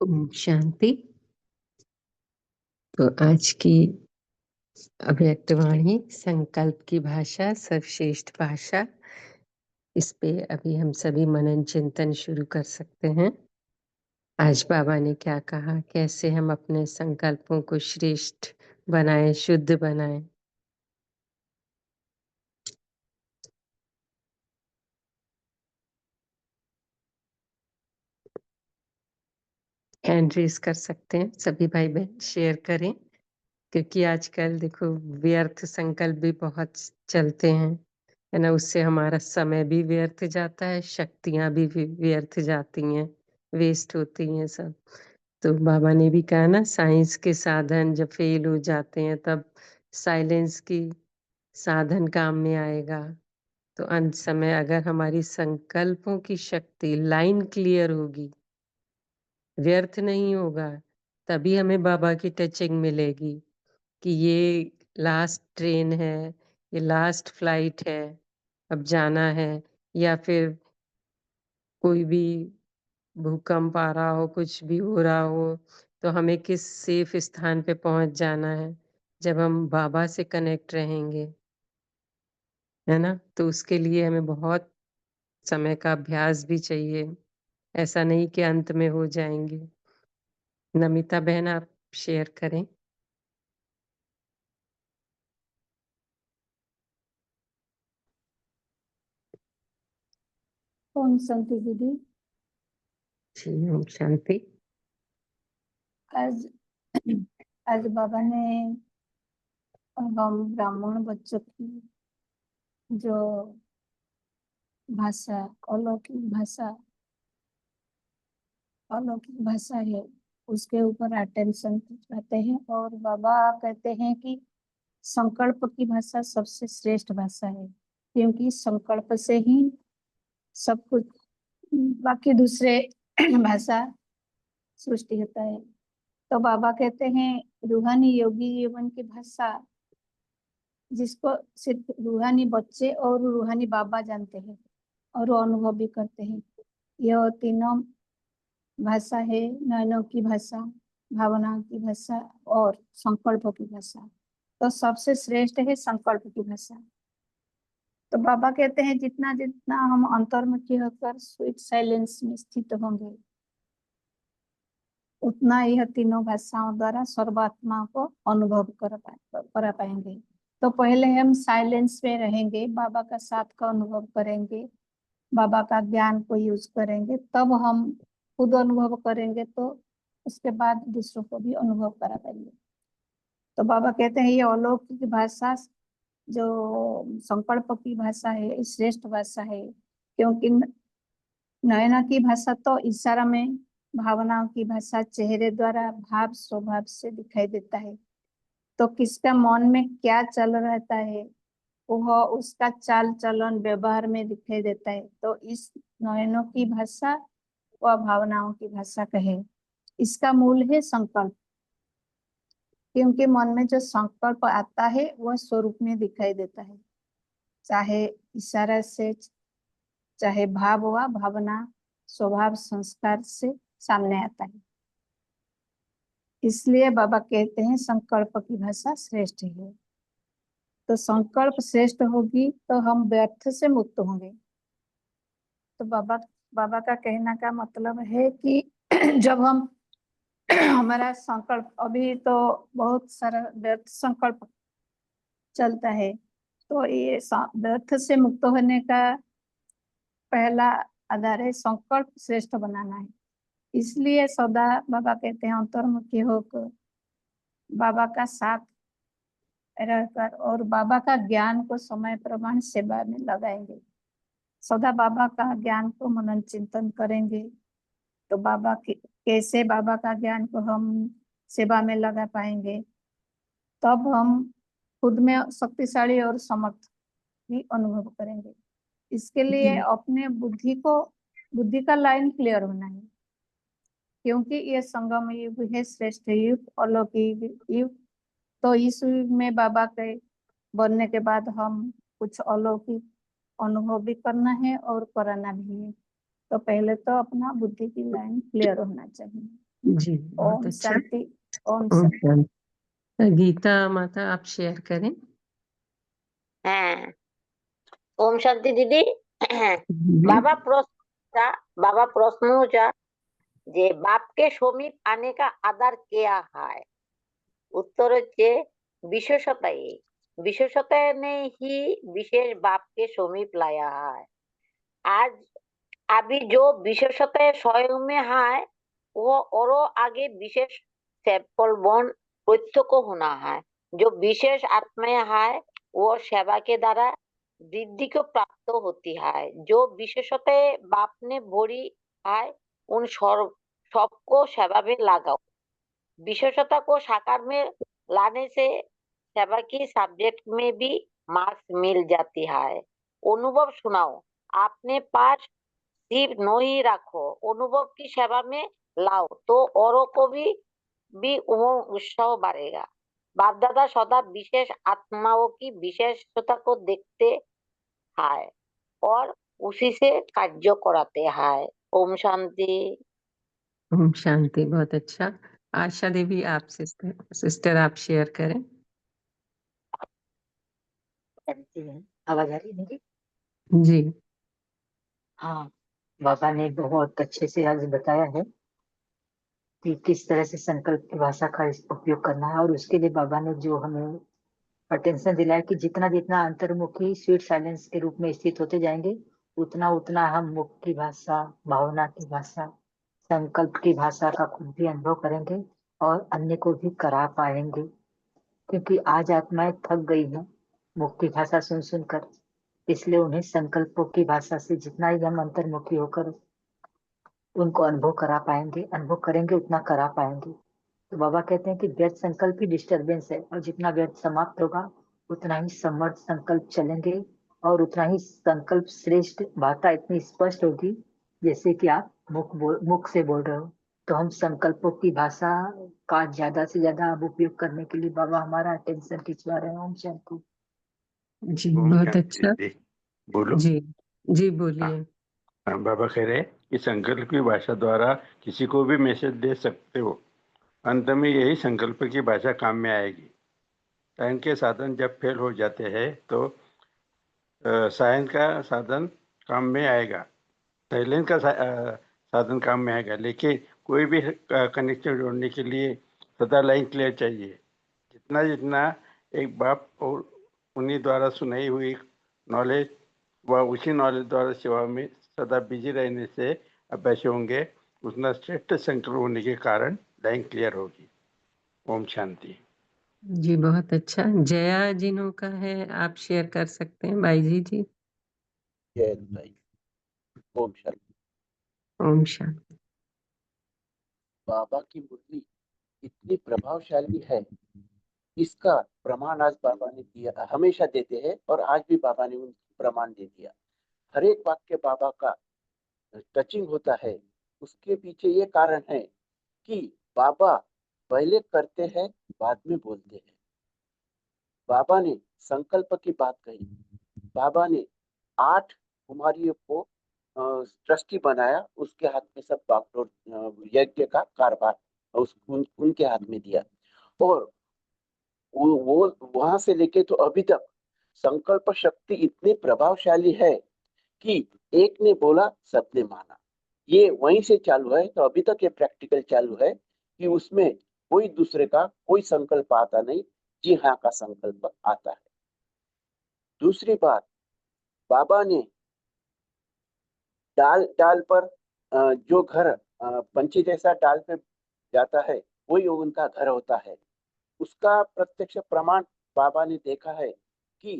ओम शांति। तो आज की अव्यक्तवाणी संकल्प की भाषा सर्वश्रेष्ठ भाषा, इस पे अभी हम सभी मनन चिंतन शुरू कर सकते हैं। आज बाबा ने क्या कहा, कैसे हम अपने संकल्पों को श्रेष्ठ बनाएं, शुद्ध बनाएं। हैंड रेस कर सकते हैं सभी भाई बहन, शेयर करें, क्योंकि आजकल देखो व्यर्थ संकल्प भी बहुत चलते हैं, है ना। उससे हमारा समय भी व्यर्थ जाता है, शक्तियां भी व्यर्थ जाती हैं, वेस्ट होती हैं सब। तो बाबा ने भी कहा ना, साइंस के साधन जब फेल हो जाते हैं तब साइलेंस की साधन काम में आएगा। तो अंत समय अगर हमारी संकल्पों की शक्ति, लाइन क्लियर होगी, व्यर्थ नहीं होगा, तभी हमें बाबा की टचिंग मिलेगी कि ये लास्ट ट्रेन है, ये लास्ट फ्लाइट है, अब जाना है। या फिर कोई भी भूकंप आ रहा हो, कुछ भी हो रहा हो, तो हमें किस सेफ स्थान पे पहुंच जाना है, जब हम बाबा से कनेक्ट रहेंगे, है ना। तो उसके लिए हमें बहुत समय का अभ्यास भी चाहिए, ऐसा नहीं कि अंत में हो जाएंगे। नमिता बहन, आप शेयर करें। ओम शांति दीदी। जी ओम शांति। आज आज बाबा ने हम ब्राह्मण बच्चों की जो भाषा, अलौकिक भाषा, अलौकिक भाषा है, उसके ऊपर अटेंशन खिंचवाते हैं। और बाबा कहते हैं कि संकल्प की भाषा सबसे श्रेष्ठ भाषा है, क्योंकि संकल्प से ही सब कुछ, बाकी दूसरे भाषा सृष्टि होता है। तो बाबा कहते हैं रूहानी योगी जीवन की भाषा, जिसको सिर्फ रूहानी बच्चे और रूहानी बाबा जानते हैं और वो अनुभव भी करते हैं। यह तीनों भाषा है, नयनों की भाषा, भावना की भाषा और संकल्पों की भाषा। तो सबसे श्रेष्ठ है संकल्प की भाषा। तो बाबा कहते हैं जितना जितना हम अंतर्मुखी होकर स्वीट साइलेंस में स्थित होंगे, उतना यह तीनों भाषाओं द्वारा सर्वात्मा को अनुभव करा पाएंगे। तो पहले हम साइलेंस में रहेंगे, बाबा का साथ का अनुभव करेंगे, बाबा का ज्ञान को यूज करेंगे, तब हम खुद अनुभव करेंगे, तो उसके बाद दूसरों को भी अनुभव करा पाएंगे। तो बाबा कहते हैं ये अलौकिक भाषा, जो संकल्प की भाषा है, ये श्रेष्ठ भाषा है, क्योंकि नयना की भाषा तो इशारा में, भावनाओं की भाषा चेहरे द्वारा भाव स्वभाव से दिखाई देता है। तो किसका मन में क्या चल रहता है, वह उसका चाल चलन व्यवहार में दिखाई देता है। तो इस नयनों की भाषा व भावनाओं की भाषा कहे, इसका मूल है संकल्प। क्योंकि मन में जो संकल्प आता है वह स्वरूप में दिखाई देता है, चाहे इशारा से, चाहे भाव व भावना, स्वभाव, संस्कार से सामने आता है। इसलिए बाबा कहते हैं संकल्प की भाषा श्रेष्ठ है। तो संकल्प श्रेष्ठ होगी तो हम व्यर्थ से मुक्त होंगे। तो बाबा का कहना का मतलब है कि जब हम हमारा संकल्प, अभी तो बहुत सारा व्यर्थ संकल्प चलता है, तो ये व्यर्थ से मुक्त होने का पहला आधार है संकल्प श्रेष्ठ बनाना है। इसलिए सदा बाबा कहते हैं अंतर्मुखी होकर बाबा का साथ रहकर और बाबा का ज्ञान को समय प्रमाण सेवा में लगाएंगे। सदा बाबा का ज्ञान को मनन चिंतन करेंगे तो कैसे बाबा का ज्ञान को हम सेवा में लगा पाएंगे, तब हम खुद में शक्तिशाली और समर्थ भी अनुभव करेंगे। इसके लिए अपने बुद्धि का लाइन क्लियर होना है, क्योंकि ये संगम युग है, श्रेष्ठ युग, अलौकिक युग। तो इस युग में बाबा के बनने के बाद हम कुछ अलौकिक अनुभव भी करना है और कराना भी है। तो पहले तो अपना बुद्धि की लाइन क्लियर होना चाहिए। जी, बहुत ओम अच्छा। शांति। ओम ओम शांति। शांति। गीता माता आप शेयर करें। হ্যাঁ, ওম শান্তি দিদি। जी। बाबा प्रश्न যা যে বাপকে সমীপ আনে का आधार क्या है? उत्तर হচ্ছে विशेषता ने ही विशेष बाप के समीप लाया है। आज अभी जो विशेषता स्वयं में है वो औरों आगे विशेष सैंपल बन प्रत्यक्ष होना है। जो विशेष आत्माएं है वो सेवा के द्वारा वृद्धि को प्राप्त होती है। जो विशेषताएं बाप ने भरी है उन सबको सेवा में लगाओ। विशेषता को साकार में लाने से सेवा की सब्जेक्ट में भी मार्क्स मिल जाती है। अनुभव सुनाओ, अपने पास सिर्फ नहीं रखो, अनुभव की सेवा में लाओ तो औरों को भी उमंग उत्साह बढ़ेगा। बाप दादा सदा विशेष आत्माओं की विशेषता को देखते हैं और उसी से कार्य कराते हैं। ओम शांति। ओम शांति। बहुत अच्छा। आशा देवी आप सिस्टर आप शेयर करें। आवाज आ रही है मेरी? जी। हाँ, बाबा ने बहुत अच्छे से आज बताया है कि किस तरह से संकल्प की भाषा का उपयोग करना है, और उसके लिए बाबा ने जो हमें अटेंशन दिलाया कि जितना जितना अंतर्मुखी स्वीट साइलेंस के रूप में स्थित होते जाएंगे उतना उतना हम मुख की भाषा, भावना की भाषा, संकल्प की भाषा का खुद भी अनुभव करेंगे और अन्य को भी करा पाएंगे। क्योंकि आज आत्माएं थक गई हैं मुख की भाषा सुन सुनकर, इसलिए उन्हें संकल्पों की भाषा से जितना ही हम अंतर्मुखी होकर उनको अनुभव करा पाएंगे, अनुभव करेंगे उतना करा पाएंगे। तो बाबा कहते हैं कि व्यर्थ संकल्प ही डिस्टर्बेंस है, और जितना व्यर्थ समाप्त होगा उतना ही समर्थ संकल्प चलेंगे और उतना ही संकल्प श्रेष्ठ भाषा इतनी स्पष्ट होगी जैसे कि आप मुख से बोल रहे हो। तो हम संकल्पों की भाषा का ज्यादा से ज्यादा अब उपयोग करने के लिए बाबा हमारा अटेंशन खिंचवा रहे हैं। ओम शांति। जी, ओम बहुत शांति अच्छा। दे। बोलो। जी जी बोलिए। हाँ, बाबा कह रहे कि संकल्प की भाषा द्वारा किसी को भी मैसेज दे सकते हो। अंत में यही संकल्प की भाषा काम में आएगी। सायन के साधन जब फेल हो जाते हैं तो सायन का साधन काम में आएगा, साइलेंस का साधन काम में आएगा। लेकिन कोई भी कनेक्शन जोड़ने के लिए सदा लाइन क्लियर चाहिए। जितना जितना एक बाप और उन्हीं द्वारा सुनाई हुई नॉलेज व उसी नॉलेज द्वारा सेवा में सदा बिजी रहने से अभ्यास होंगे, उतना श्रेष्ठ संकल्प होने के कारण लाइन क्लियर होगी। ओम शांति। जी बहुत अच्छा। जया जिन्हों का है आप शेयर कर सकते हैं बाई जी। जय भाई। ओम शांति। ओम शांति। बाबा की मुरली इतनी प्रभावशाली है, इसका प्रमाण आज बाबा ने दिया, हमेशा देते हैं और आज भी बाबा ने उनको प्रमाण दे दिया। हर एक वाक्य बाबा का टचिंग होता है। उसके पीछे ये कारण है कि बाबा पहले करते हैं, बाद में बोलते हैं। बाबा ने संकल्प की बात कही। बाबा ने 8 कुमारियों को ट्रस्टी बनाया, उसके हाथ में सब बागडोर यज्ञ का कारभार उनके हाथ में दिया। और वो वहां से लेके तो अभी तक संकल्प शक्ति इतनी प्रभावशाली है कि एक ने बोला सबने माना। ये वहीं से चालू है, तो अभी तक ये प्रैक्टिकल चालू है कि उसमें कोई दूसरे का कोई संकल्प आता नहीं, जी हाँ का संकल्प आता है। दूसरी बात, बाबा ने डाल डाल पर जो घर पंछी जैसा डाल पे जाता है, वही उनका घर होता है। उसका प्रत्यक्ष प्रमाण बाबा ने देखा है कि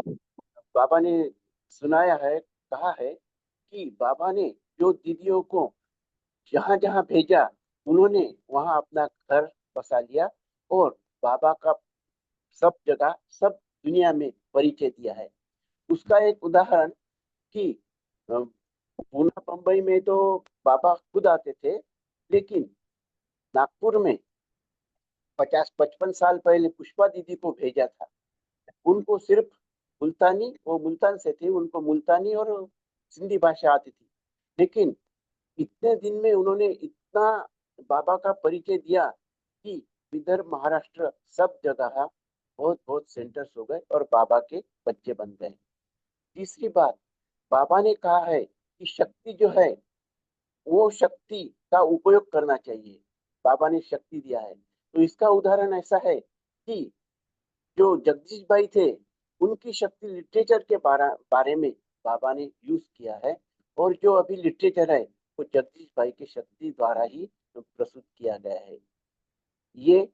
बाबा ने सुनाया है, कहा है कि बाबा ने जो दीदियों को जहां जहां भेजा, उन्होंने वहां अपना घर बसा लिया और बाबा का सब जगह, सब दुनिया में परिचय दिया है। उसका एक उदाहरण कि पूना बम्बई में तो बाबा खुद आते थे, लेकिन नागपुर में 50-55 साल पहले पुष्पा दीदी को भेजा था। उनको सिर्फ मुल्तानी, वो मुल्तान से थे, उनको मुल्तानी और सिंधी भाषा आती थी, लेकिन इतने दिन में उन्होंने इतना बाबा का परिचय दिया कि विदर्भ, महाराष्ट्र, सब जगह बहुत बहुत सेंटर्स हो गए और बाबा के बच्चे बन गए। तीसरी बात, बाबा ने कहा है कि शक्ति जो है, वो शक्ति का उपयोग करना चाहिए। बाबा ने शक्ति दिया है, तो इसका उदाहरण ऐसा है कि जो जगदीश भाई थे, उनकी शक्ति लिटरेचर के बारे में बाबा ने यूज किया है, और जो अभी लिटरेचर है वो जगदीश भाई की शक्ति द्वारा ही प्रस्तुत किया गया है। ये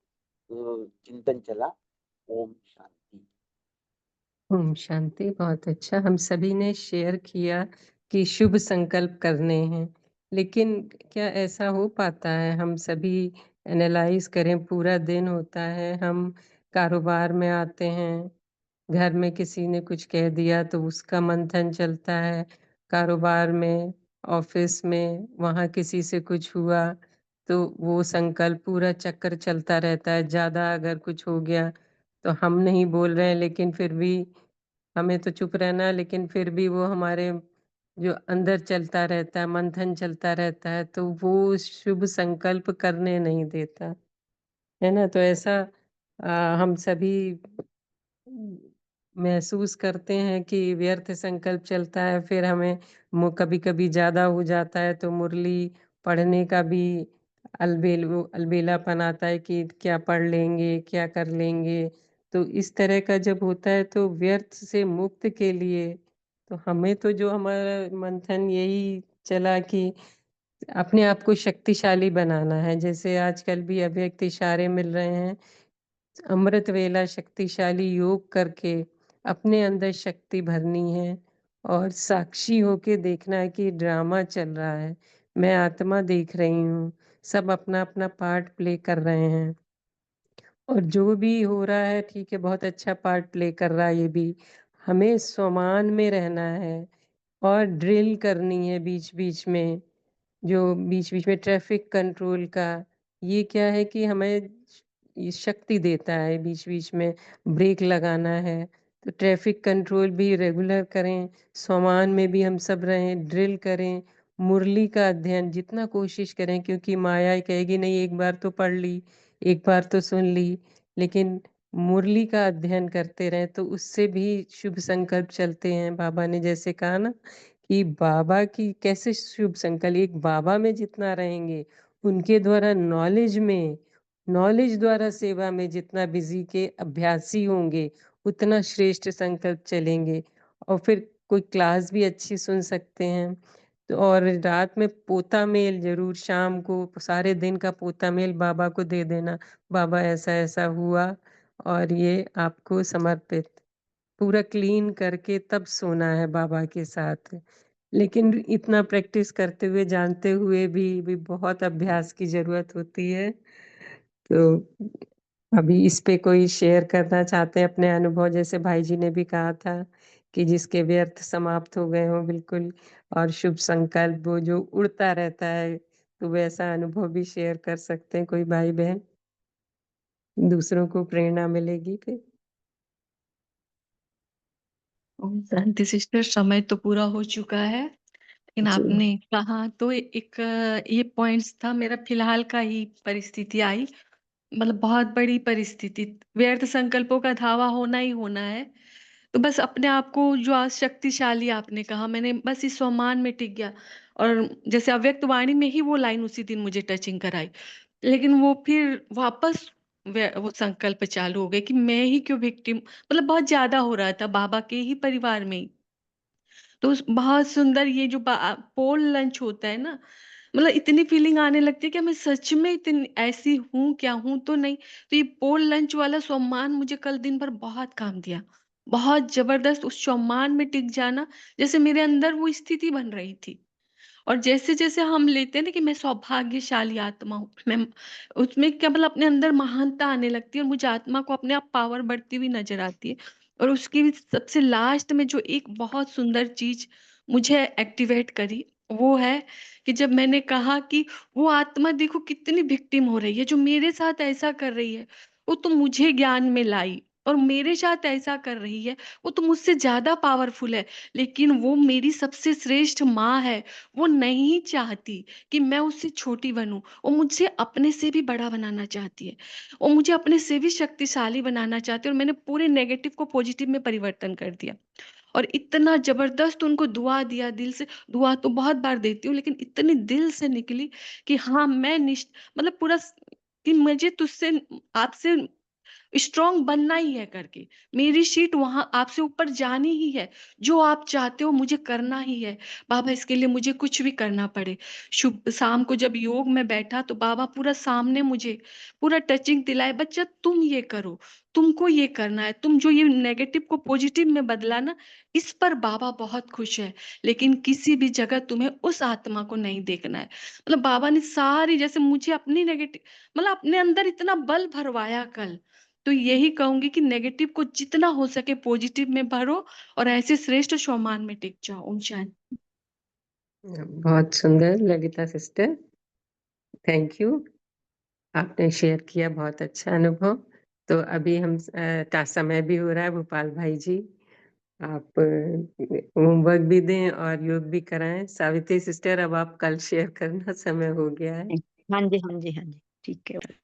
चिंतन चला। ओम शांति। ओम शांति। बहुत अच्छा, हम सभी ने शेयर किया कि शुभ संकल्प करने हैं, लेकिन क्या ऐसा हो पाता है? हम सभी एनालाइज करें, पूरा दिन होता है, हम कारोबार में आते हैं, घर में किसी ने कुछ कह दिया तो उसका मंथन चलता है, कारोबार में, ऑफिस में, वहाँ किसी से कुछ हुआ तो वो संकल्प पूरा चक्कर चलता रहता है। ज़्यादा अगर कुछ हो गया तो हम नहीं बोल रहे हैं, लेकिन फिर भी हमें तो चुप रहना है, लेकिन फिर भी वो हमारे जो अंदर चलता रहता है, मंथन चलता रहता है, तो वो शुभ संकल्प करने नहीं देता, है ना? तो ऐसा हम सभी महसूस करते हैं कि व्यर्थ संकल्प चलता है, फिर हमें कभी-कभी ज़्यादा हो जाता है तो मुरली पढ़ने का भी अलबेलापन आता है कि क्या पढ़ लेंगे, क्या कर लेंगे। तो इस तरह का जब होता है तो व्यर्थ से मुक्त के लिए तो हमें तो जो हमारा मंथन यही चला कि अपने आप को शक्तिशाली बनाना है। जैसे आजकल भी अव्यक्त इशारे मिल रहे हैं, अमृत वेला शक्तिशाली योग करके अपने अंदर शक्ति भरनी है और साक्षी होके देखना है कि ड्रामा चल रहा है, मैं आत्मा देख रही हूँ, सब अपना अपना पार्ट प्ले कर रहे हैं और जो भी हो रहा है ठीक है, बहुत अच्छा पार्ट प्ले कर रहा है ये भी। हमें स्वमान में रहना है और ड्रिल करनी है बीच बीच में, जो बीच-बीच में ट्रैफिक कंट्रोल का, ये क्या है कि हमें ये शक्ति देता है, बीच-बीच में ब्रेक लगाना है। तो ट्रैफिक कंट्रोल भी रेगुलर करें, स्वमान में भी हम सब रहें, ड्रिल करें, मुरली का अध्ययन जितना कोशिश करें, क्योंकि माया ये कहेगी नहीं एक बार तो पढ़ ली, एक बार तो सुन ली, लेकिन मुरली का अध्ययन करते रहें तो उससे भी शुभ संकल्प चलते हैं। बाबा ने जैसे कहा ना कि बाबा की कैसे शुभ संकल्प, एक बाबा में जितना रहेंगे, उनके द्वारा नॉलेज द्वारा सेवा में जितना बिजी के अभ्यासी होंगे, उतना श्रेष्ठ संकल्प चलेंगे और फिर कोई क्लास भी अच्छी सुन सकते हैं। तो और रात में पोता मेल ज़रूर, शाम को सारे दिन का पोता मेल बाबा को दे देना, बाबा ऐसा-ऐसा हुआ और ये आपको समर्पित। पूरा क्लीन करके तब सोना है बाबा के साथ। लेकिन इतना प्रैक्टिस करते हुए, जानते हुए भी बहुत अभ्यास की ज़रूरत होती है। तो अभी इस पे कोई शेयर करना चाहते हैं अपने अनुभव? जैसे भाई जी ने भी कहा था कि जिसके व्यर्थ समाप्त हो गए हों बिल्कुल, और शुभ संकल्प वो जो उड़ता रहता है, तो वैसा अनुभव भी शेयर कर सकते हैं कोई भाई-बहन? दूसरों को प्रेरणा मिलेगी फिर। ओम शांति सिस्टर, समय तो पूरा हो चुका है, लेकिन जी। आपने कहा तो एक ये पॉइंट्स था। मेरा फिलहाल का ही परिस्थिति आई, मतलब बहुत बड़ी परिस्थिति। व्यर्थ संकल्पों का धावा होना ही होना है। तो बस अपने आप को, जो आज शक्तिशाली आपने कहा, मैंने बस इस सम्मान में टिक गया। और जैसे अव्यक्त वाणी में ही वो लाइन उसी दिन मुझे टचिंग कराई, लेकिन वो फिर वापस वो संकल्प चालू हो गए कि मैं ही क्यों विक्टिम, मतलब बहुत ज्यादा हो रहा था बाबा के ही परिवार में ही। तो बहुत सुंदर ये जो पोल लंच होता है ना, मतलब इतनी फीलिंग आने लगती है कि मैं सच में इतनी ऐसी हूँ क्या, हूँ तो नहीं। तो ये पोल लंच वाला सम्मान मुझे कल दिन भर बहुत काम दिया, बहुत जबरदस्त। उस सम्मान में टिक जाना, जैसे मेरे अंदर वो स्थिति बन रही थी। और जैसे जैसे हम लेते हैं ना कि मैं सौभाग्यशाली आत्मा हूँ, मैं उसमें क्या मतलब अपने अंदर महानता आने लगती है, और मुझे आत्मा को अपने आप पावर बढ़ती हुई नजर आती है। और उसकी भी सबसे लास्ट में जो एक बहुत सुंदर चीज मुझे एक्टिवेट करी, वो है कि जब मैंने कहा कि वो आत्मा देखो कितनी विक्टिम हो रही है, जो मेरे साथ ऐसा कर रही है, वो तो मुझे ज्ञान में लाई, और मेरे साथ ऐसा कर रही है, वो तो मुझसे ज्यादा पावरफुल है, लेकिन वो मेरी सबसे श्रेष्ठ माँ है। वो नहीं चाहती कि मैं उससे छोटी बनूं, वो मुझसे अपने से भी बड़ा बनाना चाहती है, वो मुझे अपने से भी शक्तिशाली बनाना चाहती है। और मैंने पूरे नेगेटिव को पॉजिटिव में परिवर्तन कर दिया, और इतना जबरदस्त उनको दुआ दिया दिल से। दुआ तो बहुत बार देती हूँ, लेकिन इतनी दिल से निकली कि हाँ मैं मतलब पूरा कि मुझे तुझसे, आपसे स्ट्रांग बनना ही है करके, मेरी शीट वहां आपसे ऊपर जानी ही है। जो आप चाहते हो मुझे करना ही है बाबा, इसके लिए मुझे कुछ भी करना पड़े। शुभ शाम को जब योग में बैठा तो बाबा पूरा सामने मुझे पूरा टचिंग दिलाए, बच्चा तुम ये करो, तुमको ये करना है। तुम जो ये नेगेटिव को पॉजिटिव में बदला ना, इस पर बाबा बहुत खुश है। लेकिन किसी भी जगह तुम्हें उस आत्मा को नहीं देखना है। मतलब बाबा ने सारी, जैसे मुझे अपनी नेगेटिव, मतलब अपने अंदर इतना बल भरवाया कल। तो यही कहूंगी कि नेगेटिव को जितना हो सके पॉजिटिव में भरो, और ऐसे श्रेष्ठ सम्मान में टिक जाओ। ओम शांति। बहुत सुंदर ललिता सिस्टर, थैंक यू। आपने शेयर किया, बहुत अच्छा अनुभव। तो अभी हम का समय भी हो रहा है। भोपाल भाई जी, आप होमवर्क भी दें और योग भी कराएं। सावित्री सिस्टर, अब आप कल शेयर करना, समय हो गया है। हाँ जी, हाँ जी, हाँ जी, ठीक है।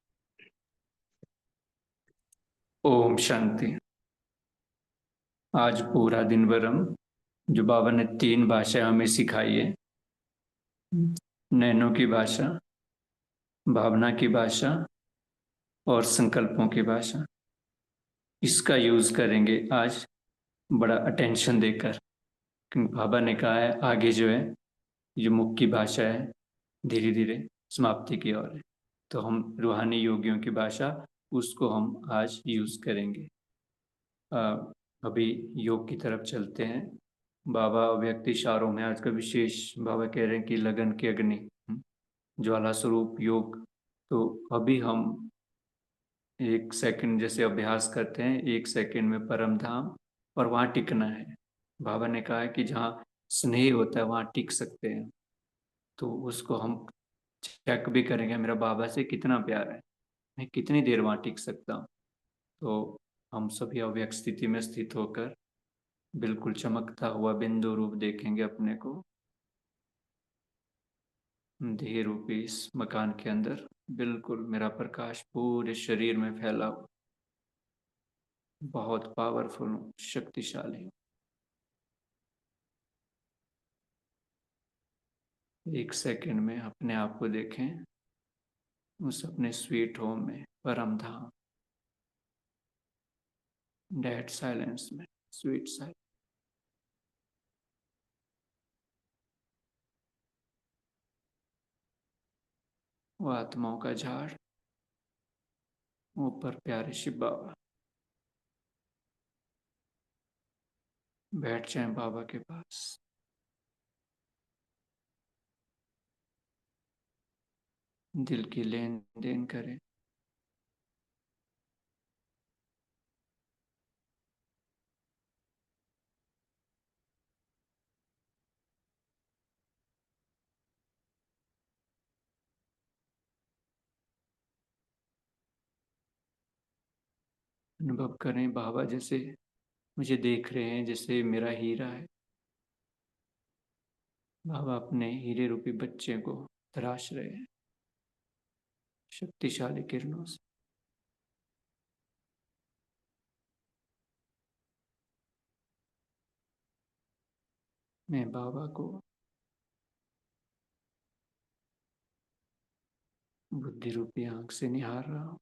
ओम शांति। आज पूरा दिन भर हम, जो बाबा ने 3 भाषा हमें सिखाई है, नैनो की भाषा, भावना की भाषा और संकल्पों की भाषा, इसका यूज करेंगे आज बड़ा अटेंशन देकर। क्योंकि बाबा ने कहा है आगे जो है, जो मुख की भाषा है, धीरे धीरे समाप्ति की ओर है। तो हम रूहानी योगियों की भाषा, उसको हम आज यूज करेंगे। अभी योग की तरफ चलते हैं। बाबा व्यक्ति इशारों में आज का विशेष, बाबा कह रहे हैं कि लगन की अग्नि, ज्वाला स्वरूप योग। तो अभी हम 1 सेकंड जैसे अभ्यास करते हैं, 1 सेकंड में परम धाम, और वहां टिकना है। बाबा ने कहा है कि जहाँ स्नेह होता है वहां टिक सकते हैं। तो उसको हम चेक भी करेंगे, मेरा बाबा से कितना प्यार है, मैं कितनी देर वहां टिक सकता हूँ। तो हम सभी अव्यक्त स्थिति में स्थित होकर बिल्कुल चमकता हुआ बिंदु रूप देखेंगे अपने को, देह रूपी इस मकान के अंदर। बिल्कुल मेरा प्रकाश पूरे शरीर में फैला हुआ, बहुत पावरफुल हूँ, शक्तिशाली हूँ। 1 सेकंड में अपने आप को देखें उस अपने स्वीट होम में, परम धाम, डेड साइलेंस में, स्वीट साइलेंस। वो आत्माओं का झाड़, ऊपर प्यारे शिव बाबा, बैठ जाएं बाबा के पास। दिल की लेन देन करें। अनुभव करें बाबा जैसे मुझे देख रहे हैं, जैसे मेरा हीरा है। बाबा अपने हीरे रूपी बच्चे को तराश रहे हैं शक्तिशाली किरणों से। मैं बाबा को बुद्धि रूपी आंख से निहार रहा हूं।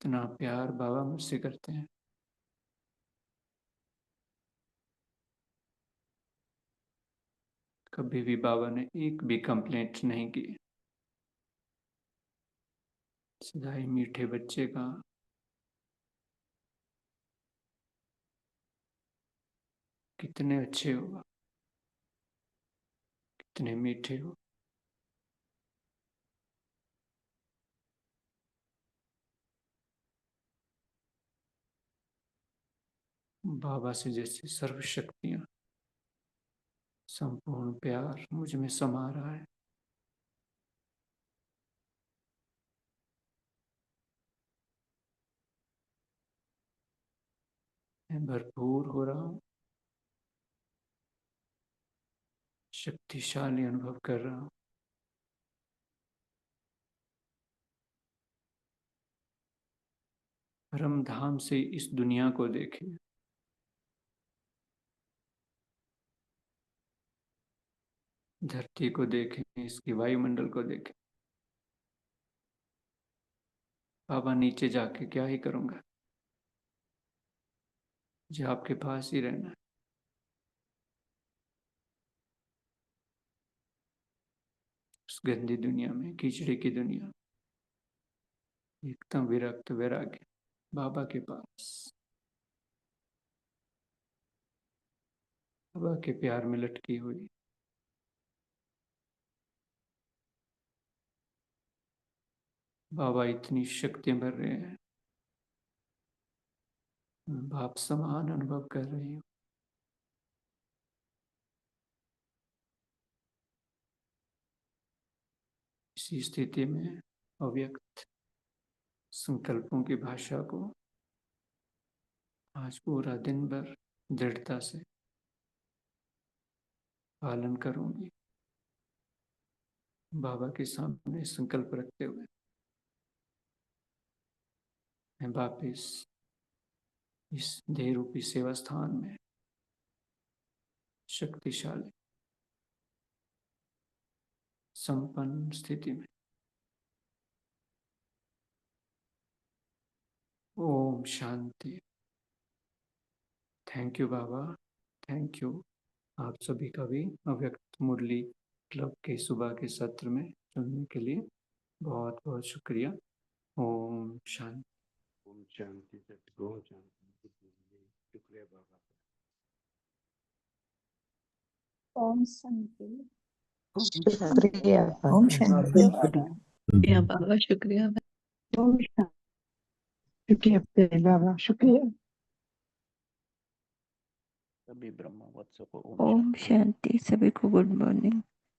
इतना प्यार बाबा मुझसे करते हैं। कभी भी बाबा ने एक भी कंप्लेंट नहीं की। सदा ही मीठे बच्चे का कितने अच्छे हो, कितने मीठे हो। बाबा से जैसे सर्व शक्तियां, संपूर्ण प्यार मुझ में समा रहा है। मैं भरपूर हो रहा हूं, शक्तिशाली अनुभव कर रहा हूं। परम धाम से इस दुनिया को देखें, धरती को देखें, इसकी वायुमंडल को देखें। बाबा नीचे जाके क्या ही करूंगा, मुझे आपके पास ही रहना है। उस गंदी दुनिया में, कीचड़े की दुनिया, एकदम विरक्त वैराग्य बाबा के पास, बाबा के प्यार में लटकी हुई। बाबा इतनी शक्तियां भर रहे हैं, बाप समान अनुभव कर रही हूँ। इसी स्थिति में अव्यक्त संकल्पों की भाषा को आज पूरा दिन भर दृढ़ता से पालन करूंगी, बाबा के सामने संकल्प रखते हुए। मैं वापिस इस देह रूपी सेवा स्थान में शक्तिशाली संपन्न स्थिति में। ओम शांति। Thank you Baba, thank you. आप सभी का भी अव्यक्त मुरली क्लब के सुबह के सत्र में जुड़ने के लिए बहुत बहुत शुक्रिया। ओम शांति। ओम शांति सत। ओम शांति। शुक्रिया बाबा। ओम शांति। शुक्रिया ओम बाबा। शांति। शुक्रिया बाबा, शुक्रिया। ओम शांति। शुक्रिया प्यारे बाबा, शुक्रिया। सभी ब्रह्म वत्स को ओम शांति। सभी को गुड मॉर्निंग।